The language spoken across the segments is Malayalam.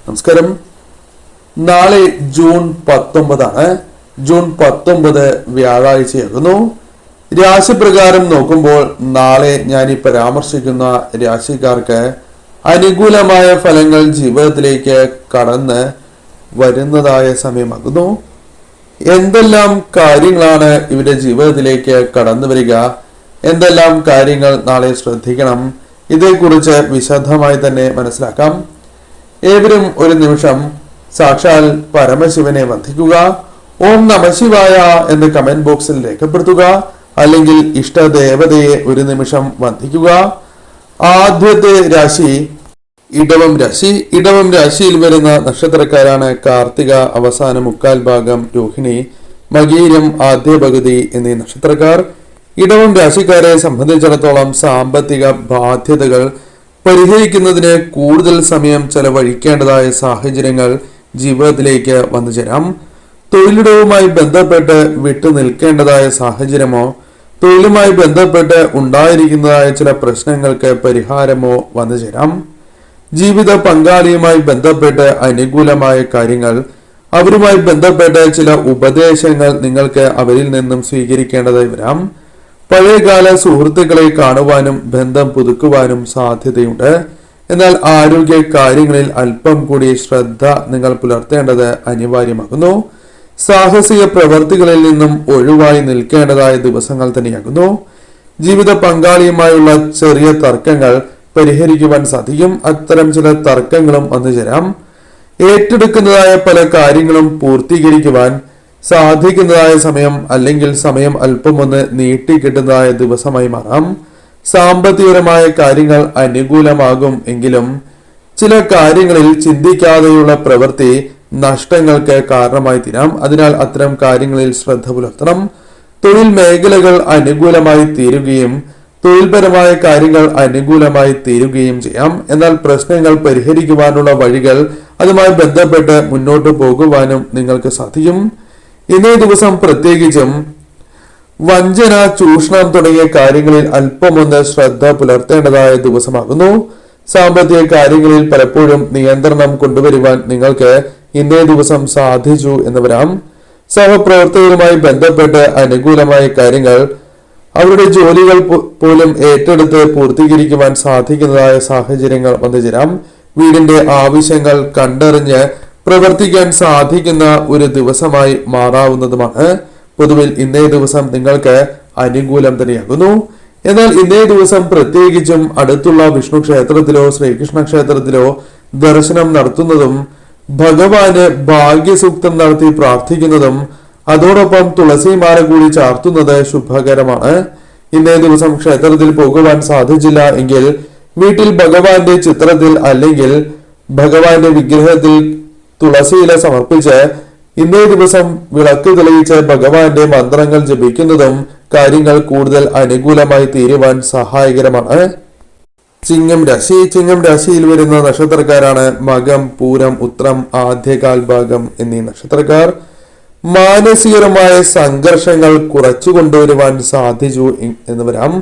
നമസ്കാരം. നാളെ ജൂൺ 19 ജൂൺ 19 വ്യാഴാഴ്ചയാകുന്നു. രാശിപ്രകാരം നോക്കുമ്പോൾ നാളെ ഞാൻ ഈ പരാമർശിക്കുന്ന രാശിക്കാർക്ക് അനുകൂലമായ ഫലങ്ങൾ ജീവിതത്തിലേക്ക് കടന്ന് വരുന്നതായ സമയമാകുന്നു. എന്തെല്ലാം കാര്യങ്ങളാണ് ഇവരുടെ ജീവിതത്തിലേക്ക് കടന്നു വരിക, എന്തെല്ലാം കാര്യങ്ങൾ നാളെ ശ്രദ്ധിക്കണം, ഇതേക്കുറിച്ച് വിശദമായി തന്നെ മനസ്സിലാക്കാം. ഏവരും ഒരു നിമിഷം സാക്ഷാൽ പരമശിവനെ വന്ദിക്കുക. ഓം നമഃശിവായ എന്ന് കമന്റ് ബോക്സിൽ രേഖപ്പെടുത്തുക. അല്ലെങ്കിൽ ഇഷ്ടദേവതയെ ഒരു നിമിഷം വന്ദിക്കുക. ആദ്യത്തെ രാശി ഇടവം രാശി. ഇടവം രാശിയിൽ വരുന്ന നക്ഷത്രക്കാരാണ് കാർത്തിക, അവസാന മുക്കാൽ ഭാഗം രോഹിണി, മകീരം ആദ്യ പകുതി എന്നീ നക്ഷത്രക്കാർ. ഇടവം രാശിക്കാരെ സംബന്ധിച്ചിടത്തോളം സാമ്പത്തിക ബാധ്യതകൾ പരിഹരിക്കുന്നതിന് കൂടുതൽ സമയം ചെലവഴിക്കേണ്ടതായ സാഹചര്യങ്ങൾ ജീവിതത്തിലേക്ക് വന്നു ചേരാം. തൊഴിലിടവുമായി ബന്ധപ്പെട്ട് വിട്ടു നിൽക്കേണ്ടതായ സാഹചര്യമോ തൊഴിലുമായി ബന്ധപ്പെട്ട് ഉണ്ടായിരിക്കുന്നതായ ചില പ്രശ്നങ്ങൾക്ക് പരിഹാരമോ വന്നു ചേരാം. ജീവിത പങ്കാളിയുമായി ബന്ധപ്പെട്ട് അനുകൂലമായ കാര്യങ്ങൾ, അവരുമായി ബന്ധപ്പെട്ട് ചില ഉപദേശങ്ങൾ നിങ്ങൾക്ക് അവരിൽ നിന്നും സ്വീകരിക്കേണ്ടതായി വരാം. പഴയകാല സുഹൃത്തുക്കളെ കാണുവാനും ബന്ധം പുതുക്കുവാനും സാധ്യതയുണ്ട്. എന്നാൽ ആരോഗ്യ കാര്യങ്ങളിൽ അല്പം കൂടി ശ്രദ്ധ നിങ്ങൾ പുലർത്തേണ്ടത് അനിവാര്യമാകുന്നു. സാഹസിക പ്രവർത്തികളിൽ നിന്നും ഒഴിവായി നിൽക്കേണ്ടതായ ദിവസങ്ങൾ തന്നെയാകുന്നു. ജീവിത പങ്കാളിയുമായുള്ള ചെറിയ തർക്കങ്ങൾ പരിഹരിക്കുവാൻ സാധിക്കും. അത്തരം ചില തർക്കങ്ങളും വന്നു ചേരാം. ഏറ്റെടുക്കുന്നതായ പല കാര്യങ്ങളും പൂർത്തീകരിക്കുവാൻ സാധിക്കുന്നതായ സമയം അല്ലെങ്കിൽ സമയം അല്പമൊന്ന് നീട്ടിക്കിട്ടുന്നതായ ദിവസമായി മാറാം. സാമ്പത്തികപരമായ കാര്യങ്ങൾ അനുകൂലമാകും എങ്കിലും ചില കാര്യങ്ങളിൽ ചിന്തിക്കാതെയുള്ള പ്രവൃത്തി നഷ്ടങ്ങൾക്ക് കാരണമായി തീരാം. അതിനാൽ അത്തരം കാര്യങ്ങളിൽ ശ്രദ്ധ പുലർത്തണം. തൊഴിൽ മേഖലകൾ അനുകൂലമായി തീരുകയും തൊഴിൽപരമായ കാര്യങ്ങൾ അനുകൂലമായി തീരുകയും ചെയ്യാം. എന്നാൽ പ്രശ്നങ്ങൾ പരിഹരിക്കുവാനുള്ള വഴികൾ, അതുമായി ബന്ധപ്പെട്ട് മുന്നോട്ട് പോകുവാനും നിങ്ങൾക്ക് സാധിക്കും. ഇന്നേ ദിവസം പ്രത്യേകിച്ചും വഞ്ചന, ചൂഷണം തുടങ്ങിയ കാര്യങ്ങളിൽ അല്പമൊന്ന് ശ്രദ്ധ പുലർത്തേണ്ടതായ ദിവസമാകുന്നു. സാമ്പത്തിക കാര്യങ്ങളിൽ പലപ്പോഴും നിയന്ത്രണം കൊണ്ടുവരുവാൻ നിങ്ങൾക്ക് ഇന്നേ ദിവസം സാധിച്ചു എന്ന് വരാം. സഹപ്രവർത്തകരുമായി ബന്ധപ്പെട്ട് അനുകൂലമായ കാര്യങ്ങൾ, അവരുടെ ജോലികൾ പോലും ഏറ്റെടുത്ത് പൂർത്തീകരിക്കുവാൻ സാധിക്കുന്നതായ സാഹചര്യങ്ങൾ വന്നു ചേരാം. വീടിന്റെ ആവശ്യങ്ങൾ കണ്ടറിഞ്ഞ് പ്രവർത്തിക്കാൻ സാധിക്കുന്ന ഒരു ദിവസമായി മാറാവുന്നതുമാണ്. പൊതുവിൽ ഇന്നേ ദിവസം നിങ്ങൾക്ക് അനുകൂലം തന്നെയാകുന്നു. എന്നാൽ ഇന്നേ ദിവസം പ്രത്യേകിച്ചും അടുത്തുള്ള വിഷ്ണു ക്ഷേത്രത്തിലോ ശ്രീകൃഷ്ണ ക്ഷേത്രത്തിലോ ദർശനം നടത്തുന്നതും ഭഗവാന് ഭാഗ്യസൂക്തം നടത്തി പ്രാർത്ഥിക്കുന്നതും അതോടൊപ്പം തുളസിമാല കൂടി ചാർത്തുന്നത് ശുഭകരമാണ്. ഇന്നേ ദിവസം ക്ഷേത്രത്തിൽ പോകുവാൻ സാധിച്ചില്ല എങ്കിൽ വീട്ടിൽ ഭഗവാന്റെ ചിത്രത്തിൽ അല്ലെങ്കിൽ ഭഗവാന്റെ വിഗ്രഹത്തിൽ തുളസിയില സമർപ്പിച്ച് ഇന്നേ ദിവസം വിളക്ക് തെളിയിച്ച് ഭഗവാന്റെ മന്ത്രങ്ങൾ ജപിക്കുന്നതും കാര്യങ്ങൾ കൂടുതൽ അനുകൂലമായി തീരുവാൻ സഹായകരമാണ്. ചിങ്ങം രാശി. ചിങ്ങം രാശിയിൽ വരുന്ന നക്ഷത്രക്കാരാണ് മകം, പൂരം, ഉത്രം, ആദ്യകാൽ ഭാഗം എന്നീ നക്ഷത്രക്കാർ. മാനസികമായ സംഘർഷങ്ങൾ കുറച്ചു കൊണ്ടുവരുവാൻ സാധിച്ചു എന്ന് വരാം.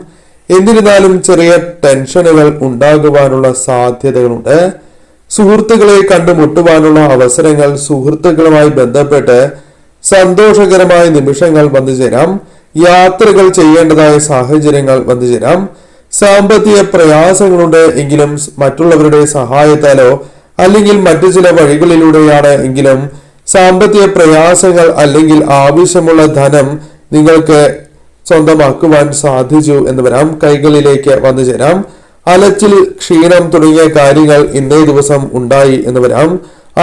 എന്നിരുന്നാലും ചെറിയ ടെൻഷനുകൾ ഉണ്ടാകുവാനുള്ള സാധ്യതകളുണ്ട്. സുഹൃത്തുക്കളെ കണ്ടുമുട്ടുവാനുള്ള അവസരങ്ങൾ, സുഹൃത്തുക്കളുമായി ബന്ധപ്പെട്ട് സന്തോഷകരമായ നിമിഷങ്ങൾ വന്നു ചേരാം. യാത്രകൾ ചെയ്യേണ്ടതായ സാഹചര്യങ്ങൾ വന്നു ചേരാം. സാമ്പത്തിക പ്രയാസങ്ങളുണ്ട് എങ്കിലും മറ്റുള്ളവരുടെ സഹായത്താലോ അല്ലെങ്കിൽ മറ്റു ചില വഴികളിലൂടെയാണ് എങ്കിലും സാമ്പത്തിക പ്രയാസങ്ങൾ അല്ലെങ്കിൽ ആവശ്യമുള്ള ധനം നിങ്ങൾക്ക് സ്വന്തമാക്കുവാൻ സാധിച്ചു എന്ന് വരാം. കൈകളിലേക്ക് വന്നു ചേരാം. അലച്ചിൽ, ക്ഷീണം തുടങ്ങിയ കാര്യങ്ങൾ ഇന്നേ ദിവസം ഉണ്ടായി എന്ന് വരാം.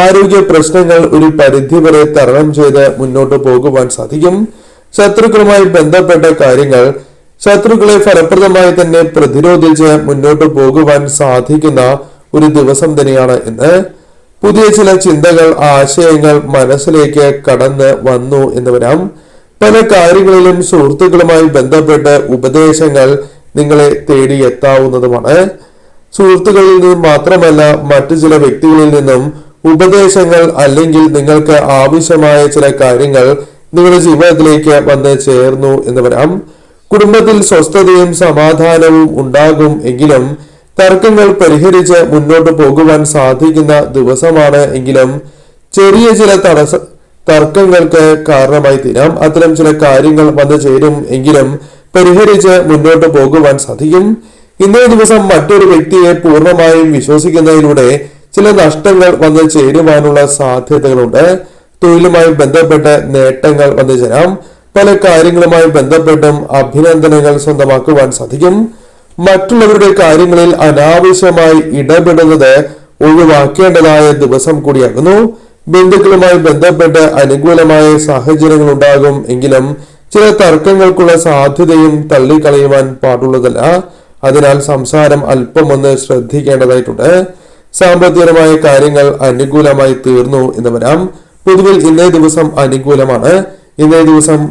ആരോഗ്യ പ്രശ്നങ്ങൾ ഒരു പരിധിവരെ തരണം ചെയ്ത് മുന്നോട്ട് പോകുവാൻ സാധിക്കും. ശത്രുക്കളുമായി ബന്ധപ്പെട്ട കാര്യങ്ങൾ, ശത്രുക്കളെ ഫലപ്രദമായി തന്നെ പ്രതിരോധിച്ച് മുന്നോട്ട് പോകുവാൻ സാധിക്കുന്ന ഒരു ദിവസം തന്നെയാണ് ഇന്ന്. പുതിയ ചില ചിന്തകൾ, ആശയങ്ങൾ മനസ്സിലേക്ക് കടന്ന് വന്നു എന്ന് വരാം. പല കാര്യങ്ങളിലും സുഹൃത്തുക്കളുമായി ബന്ധപ്പെട്ട് ഉപദേശങ്ങൾ നിങ്ങളെ തേടി എത്താവുന്നതുമാണ്. സുഹൃത്തുക്കളിൽ നിന്നും മാത്രമല്ല മറ്റു ചില വ്യക്തികളിൽ നിന്നും ഉപദേശങ്ങൾ അല്ലെങ്കിൽ നിങ്ങൾക്ക് ആവശ്യമായ ചില കാര്യങ്ങൾ നിങ്ങളുടെ ജീവിതത്തിലേക്ക് വന്ന് ചേർന്നു എന്ന് വരാം. കുടുംബത്തിൽ സ്വസ്ഥതയും സമാധാനവും ഉണ്ടാകും എങ്കിലും തർക്കങ്ങൾ പരിഹരിച്ച് മുന്നോട്ട് പോകുവാൻ സാധിക്കുന്ന ദിവസമാണ് എങ്കിലും ചെറിയ ചില തർക്കങ്ങൾക്ക് കാരണമായി തീരാം. അത്തരം ചില കാര്യങ്ങൾ വന്നു ചേരും എങ്കിലും പരിഹരിച്ച് മുന്നോട്ട് പോകുവാൻ സാധിക്കും. ഇന്നേ ദിവസം മറ്റൊരു വ്യക്തിയെ പൂർണ്ണമായും വിശ്വസിക്കുന്നതിലൂടെ ചില നഷ്ടങ്ങൾ വന്നു ചേരുവാനുള്ള സാധ്യതകളുണ്ട്. തൊഴിലുമായി ബന്ധപ്പെട്ട് നേട്ടങ്ങൾ വന്നു ചേരാം. പല കാര്യങ്ങളുമായി ബന്ധപ്പെട്ടും അഭിനന്ദനങ്ങൾ സ്വന്തമാക്കുവാൻ സാധിക്കും. മറ്റുള്ളവരുടെ കാര്യങ്ങളിൽ അനാവശ്യമായി ഇടപെടുന്നത് ഒഴിവാക്കേണ്ടതായ ദിവസം കൂടിയാകുന്നു. ബന്ധുക്കളുമായി ബന്ധപ്പെട്ട് അനുകൂലമായ സാഹചര്യങ്ങൾ ഉണ്ടാകും എങ്കിലും ചില തർക്കങ്ങൾക്കുള്ള സാധ്യതയും തള്ളിക്കളയുവാൻ പാടുള്ളതല്ല. അതിനാൽ സംസാരം അല്പമൊന്ന് ശ്രദ്ധിക്കേണ്ടതായിട്ടുണ്ട്. സാമ്പത്തികമായ കാര്യങ്ങൾ അനുകൂലമായി തീർന്നു എന്ന് വരാം. പൊതുവിൽ ഇന്നേ ദിവസം അനുകൂലമാണ്. ഇന്നേ ദിവസം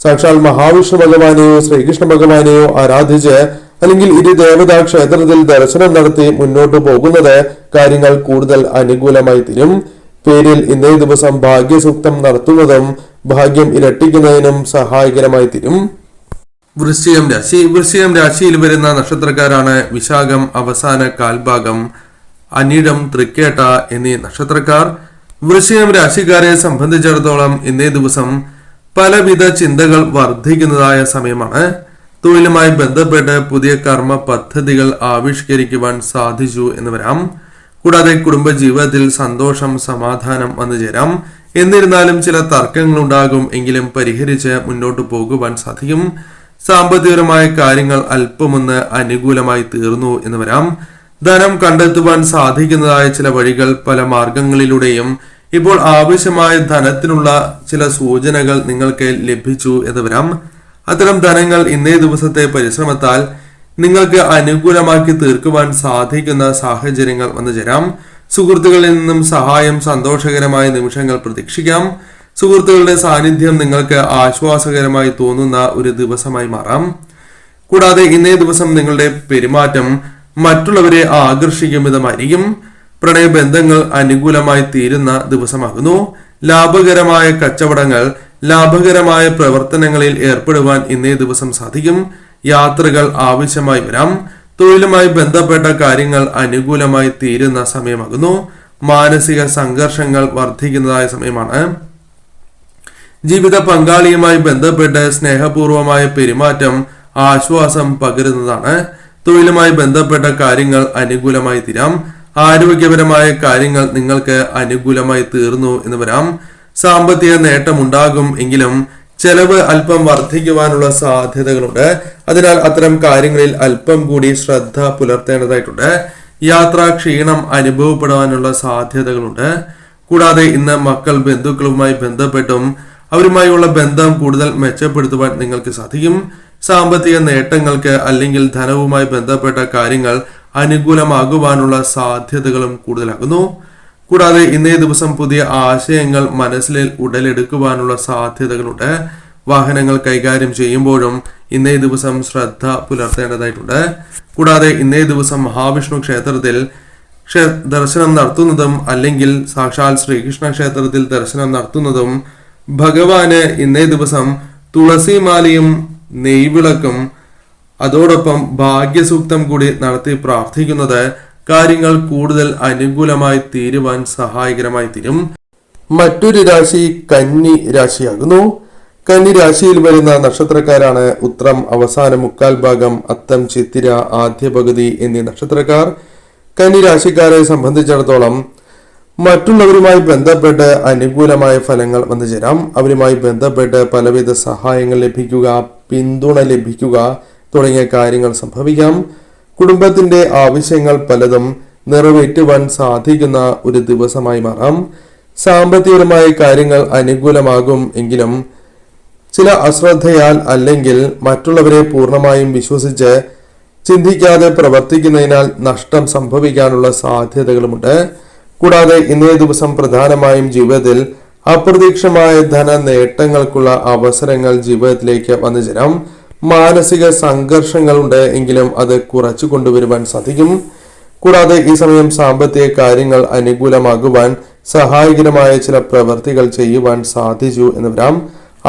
സാക്ഷാൽ മഹാവിഷ്ണു ഭഗവാനെയോ ശ്രീകൃഷ്ണ ഭഗവാനെയോ ആരാധിച്ച് അല്ലെങ്കിൽ ഇരു ദേവതാ ക്ഷേത്രത്തിൽ ദർശനം നടത്തി മുന്നോട്ട് പോകുന്നത് കാര്യങ്ങൾ കൂടുതൽ അനുകൂലമായി തീരും. പേരിൽ ഇന്നേ ദിവസം ഭാഗ്യസൂക്തം നടത്തുന്നതും ഭാഗ്യം ഇരട്ടിക്കുന്നതിനും സഹായകരമായി തീരും. വൃശ്ചികം രാശി. വൃശ്ചികം രാശിയിൽ വരുന്ന നക്ഷത്രക്കാരാണ് വിശാഖം അവസാന കാൽഭാഗം, അനിഴം, തൃക്കേട്ട എന്നീ നക്ഷത്രക്കാർ. വൃശ്ചികം രാശിക്കാരെ സംബന്ധിച്ചിടത്തോളം ഇന്നേ ദിവസം പലവിധ ചിന്തകൾ വർദ്ധിക്കുന്നതായ സമയമാണ്. തൊഴിലുമായി ബന്ധപ്പെട്ട് പുതിയ കർമ്മ പദ്ധതികൾ ആവിഷ്കരിക്കുവാൻ സാധിച്ചു എന്ന് വരാം. കൂടാതെ കുടുംബജീവിതത്തിൽ സന്തോഷം, സമാധാനം വന്നു ചേരാം. എന്നിരുന്നാലും ചില തർക്കങ്ങൾ ഉണ്ടാകും എങ്കിലും പരിഹരിച്ച് മുന്നോട്ട് പോകുവാൻ സാധിക്കും. സാമ്പത്തികപരമായ കാര്യങ്ങൾ അല്പമൊന്ന് അനുകൂലമായി തീർന്നു എന്ന് വരാം. ധനം കണ്ടെത്തുവാൻ സാധിക്കുന്നതായ ചില വഴികൾ പല മാർഗങ്ങളിലൂടെയും ഇപ്പോൾ ആവശ്യമായ ധനത്തിനുള്ള ചില സൂചനകൾ നിങ്ങൾക്ക് ലഭിച്ചു എന്ന് വരാം. അത്തരം ധനങ്ങൾ ഇന്നേ ദിവസത്തെ പരിശ്രമത്താൽ നിങ്ങൾക്ക് അനുകൂലമാക്കി തീർക്കുവാൻ സാധിക്കുന്ന സാഹചര്യങ്ങൾ വന്നു ചേരാം. സുഹൃത്തുക്കളിൽ നിന്നും സഹായം, സന്തോഷകരമായ നിമിഷങ്ങൾ പ്രതീക്ഷിക്കാം. സുഹൃത്തുക്കളുടെ സാന്നിധ്യം നിങ്ങൾക്ക് ആശ്വാസകരമായി തോന്നുന്ന ഒരു ദിവസമായി മാറാം. കൂടാതെ ഇന്നേ ദിവസം നിങ്ങളുടെ പെരുമാറ്റം മറ്റുള്ളവരെ ആകർഷിക്കും വിധമായിരിക്കും. പ്രണയബന്ധങ്ങൾ അനുകൂലമായി തീരുന്ന ദിവസമാകുന്നു. ലാഭകരമായ കച്ചവടങ്ങൾ, ലാഭകരമായ പ്രവർത്തനങ്ങളിൽ ഏർപ്പെടുവാൻ ഇന്നേ ദിവസം സാധിക്കും. യാത്രകൾ ആവശ്യമായി വരാം. തൊഴിലുമായി ബന്ധപ്പെട്ട കാര്യങ്ങൾ അനുകൂലമായി തീരുന്ന സമയമാകുന്നു. മാനസിക സംഘർഷങ്ങൾ വർദ്ധിക്കുന്നതായ സമയമാണ്. ജീവിത പങ്കാളിയുമായി ബന്ധപ്പെട്ട് സ്നേഹപൂർവമായ പെരുമാറ്റം ആശ്വാസം പകരുന്നതാണ്. തൊഴിലുമായി ബന്ധപ്പെട്ട കാര്യങ്ങൾ അനുകൂലമായി തീരാം. ആരോഗ്യപരമായ കാര്യങ്ങൾ നിങ്ങൾക്ക് അനുകൂലമായി തീർന്നു എന്ന് വരാം. സാമ്പത്തിക നേട്ടമുണ്ടാകും എങ്കിലും ചെലവ് അല്പം വർദ്ധിക്കുവാനുള്ള സാധ്യതകളുണ്ട്. അതിനാൽ അത്തരം കാര്യങ്ങളിൽ അല്പം കൂടി ശ്രദ്ധ പുലർത്തേണ്ടതായിട്ടുണ്ട്. യാത്രാ ക്ഷീണം അനുഭവപ്പെടാനുള്ള സാധ്യതകളുണ്ട്. കൂടാതെ ഇന്ന് മക്കൾ, ബന്ധുക്കളുമായി ബന്ധപ്പെട്ടും അവരുമായുള്ള ബന്ധം കൂടുതൽ മെച്ചപ്പെടുത്തുവാൻ നിങ്ങൾക്ക് സാധിക്കും. സാമ്പത്തിക നേട്ടങ്ങൾക്ക് അല്ലെങ്കിൽ ധനവുമായി ബന്ധപ്പെട്ട കാര്യങ്ങൾ അനുകൂലമാകുവാനുള്ള സാധ്യതകളും കൂടുതലാകുന്നു. കൂടാതെ ഇന്നേ ദിവസം പുതിയ ആശയങ്ങൾ മനസ്സിൽ ഉടലെടുക്കുവാനുള്ള സാധ്യതകളുണ്ട്. വാഹനങ്ങൾ കൈകാര്യം ചെയ്യുമ്പോഴും ഇന്നേ ദിവസം ശ്രദ്ധ പുലർത്തേണ്ടതായിട്ടുണ്ട്. കൂടാതെ ഇന്നേ ദിവസം മഹാവിഷ്ണു ക്ഷേത്രത്തിൽ ദർശനം നടത്തുന്നതും അല്ലെങ്കിൽ സാക്ഷാൽ ശ്രീകൃഷ്ണ ക്ഷേത്രത്തിൽ ദർശനം നടത്തുന്നതും, ഭഗവാന് ഇന്നേ ദിവസം തുളസിമാലയും നെയ്വിളക്കും അതോടൊപ്പം ഭാഗ്യസൂക്തം കൂടി നടത്തി പ്രാർത്ഥിക്കുന്നത് കാര്യങ്ങൾ കൂടുതൽ അനുകൂലമായി തീരുവാൻ സഹായകരമായി തീരും. മറ്റൊരു രാശി കന്നി രാശിയാകുന്നു. കന്നി രാശിയിൽ വരുന്ന നക്ഷത്രക്കാരാണ് ഉത്രം അവസാന മുക്കാൽ ഭാഗം, അത്തം, ചിത്തിര ആദ്യ പകുതി എന്നീ നക്ഷത്രക്കാർ. കന്നി രാശിക്കാരെ സംബന്ധിച്ചിടത്തോളം മറ്റുള്ളവരുമായി ബന്ധപ്പെട്ട് അനുകൂലമായ ഫലങ്ങൾ വന്നു ചേരാം. അവരുമായി ബന്ധപ്പെട്ട് പലവിധ സഹായങ്ങൾ ലഭിക്കുക, പിന്തുണ ലഭിക്കുക തുടങ്ങിയ കാര്യങ്ങൾ സംഭവിക്കാം. കുടുംബത്തിന്റെ ആവശ്യങ്ങൾ പലതും നിറവേറ്റുവാൻ സാധിക്കുന്ന ഒരു ദിവസമായി മാറാം. സാമ്പത്തികപരമായ കാര്യങ്ങൾ അനുകൂലമാകും എങ്കിലും ചില അശ്രദ്ധയാൽ അല്ലെങ്കിൽ മറ്റുള്ളവരെ പൂർണ്ണമായും വിശ്വസിച്ച് ചിന്തിക്കാതെ പ്രവർത്തിക്കുന്നതിനാൽ നഷ്ടം സംഭവിക്കാനുള്ള സാധ്യതകളുമുണ്ട്. കൂടാതെ ഇന്നേ ദിവസം പ്രധാനമായും ജീവിതത്തിൽ അപ്രതീക്ഷിതമായ ധന നേട്ടങ്ങൾക്കുള്ള അവസരങ്ങൾ ജീവിതത്തിലേക്ക് വന്നു ചേരാം. മാനസിക സംഘർഷങ്ങളുണ്ട് എങ്കിലും അത് കുറച്ചു കൊണ്ടുവരുവാൻ സാധിക്കും. കൂടാതെ ഈ സമയം സാമ്പത്തിക കാര്യങ്ങൾ അനുകൂലമാകുവാൻ സഹായകരമായ ചില പ്രവർത്തികൾ ചെയ്യുവാൻ സാധിച്ചു എന്ന് വരാം.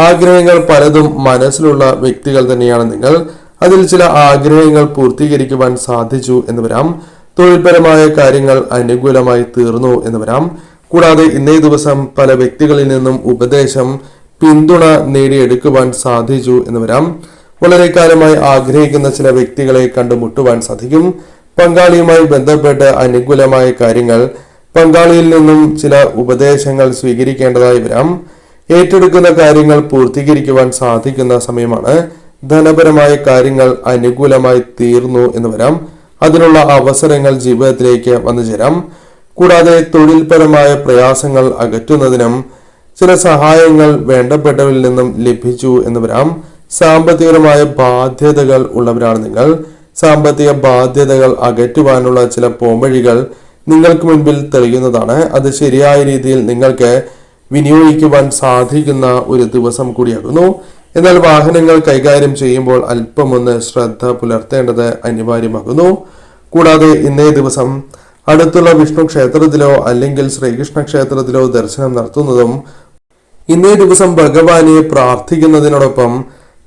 ആഗ്രഹങ്ങൾ പലതും മനസ്സിലുള്ള വ്യക്തികൾ തന്നെയാണ് നിങ്ങൾ. അതിൽ ചില ആഗ്രഹങ്ങൾ പൂർത്തീകരിക്കുവാൻ സാധിച്ചു എന്ന് വരാം. തൊഴിൽപരമായ കാര്യങ്ങൾ അനുകൂലമായി തീർന്നു എന്ന് വരാം. കൂടാതെ ഇന്നേ ദിവസം പല വ്യക്തികളിൽ നിന്നും ഉപദേശം, പിന്തുണ നേടിയെടുക്കുവാൻ സാധിച്ചു എന്ന് വരാം. വളരെ കാലമായി ആഗ്രഹിക്കുന്ന ചില വ്യക്തികളെ കണ്ടുമുട്ടുവാൻ സാധിക്കും. പങ്കാളിയുമായി ബന്ധപ്പെട്ട് അനുകൂലമായ കാര്യങ്ങൾ, പങ്കാളിയിൽ നിന്നും ചില ഉപദേശങ്ങൾ സ്വീകരിക്കേണ്ടതായി വരാം. ഏറ്റെടുക്കുന്ന കാര്യങ്ങൾ പൂർത്തീകരിക്കുവാൻ സാധിക്കുന്ന സമയമാണ്. ധനപരമായ കാര്യങ്ങൾ അനുകൂലമായി തീർന്നു എന്ന് വരാം. അതിനുള്ള അവസരങ്ങൾ ജീവിതത്തിലേക്ക് വന്നു ചേരാം. കൂടാതെ തൊഴിൽപരമായ പ്രയാസങ്ങൾ അകറ്റുന്നതിനും ചില സഹായങ്ങൾ വേണ്ടപ്പെട്ടവരിൽ നിന്നും ലഭിച്ചു എന്ന് വരാം. സാമ്പത്തികപരമായ ബാധ്യതകൾ ഉള്ളവരാണ് നിങ്ങൾ. സാമ്പത്തിക ബാധ്യതകൾ അകറ്റുവാനുള്ള ചില പോംവഴികൾ നിങ്ങൾക്ക് മുൻപിൽ തെളിയുന്നതാണ്. അത് ശരിയായ രീതിയിൽ നിങ്ങൾക്ക് വിനിയോഗിക്കുവാൻ സാധിക്കുന്ന ഒരു ദിവസം കൂടിയാകുന്നു. എന്നാൽ വാഹനങ്ങൾ കൈകാര്യം ചെയ്യുമ്പോൾ അല്പമൊന്ന് ശ്രദ്ധ പുലർത്തേണ്ടത് അനിവാര്യമാകുന്നു. കൂടാതെ ഇന്നേ ദിവസം അടുത്തുള്ള വിഷ്ണു ക്ഷേത്രത്തിലോ അല്ലെങ്കിൽ ശ്രീകൃഷ്ണ ക്ഷേത്രത്തിലോ ദർശനം നടത്തുന്നതും, ഇന്നേ ദിവസം ഭഗവാനെ പ്രാർത്ഥിക്കുന്നതിനോടൊപ്പം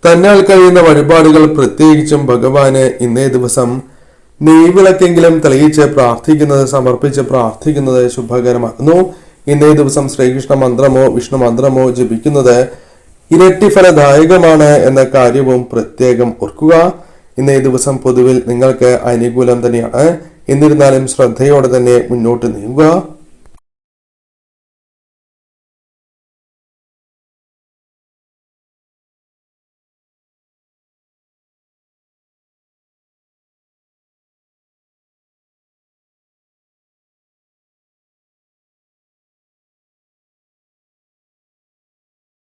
തന്നാൽ കഴിയുന്ന വഴിപാടുകൾ, പ്രത്യേകിച്ചും ഭഗവാന് ഇന്നേ ദിവസം നെയ്വിളക്കെങ്കിലും തെളിയിച്ച് പ്രാർത്ഥിക്കുന്നത്, സമർപ്പിച്ച് പ്രാർത്ഥിക്കുന്നത് ശുഭകരമാകുന്നു. ഇന്നേ ദിവസം ശ്രീകൃഷ്ണ മന്ത്രമോ വിഷ്ണു മന്ത്രമോ ജപിക്കുന്നത് ഇരട്ടി ഫലദായകമാണ് എന്ന കാര്യവും പ്രത്യേകം ഓർക്കുക. ഇന്നേ ദിവസം പൊതുവിൽ നിങ്ങൾക്ക് അനുകൂലം തന്നെയാണ്. എന്നിരുന്നാലും ശ്രദ്ധയോടെ തന്നെ മുന്നോട്ട് നീങ്ങുക.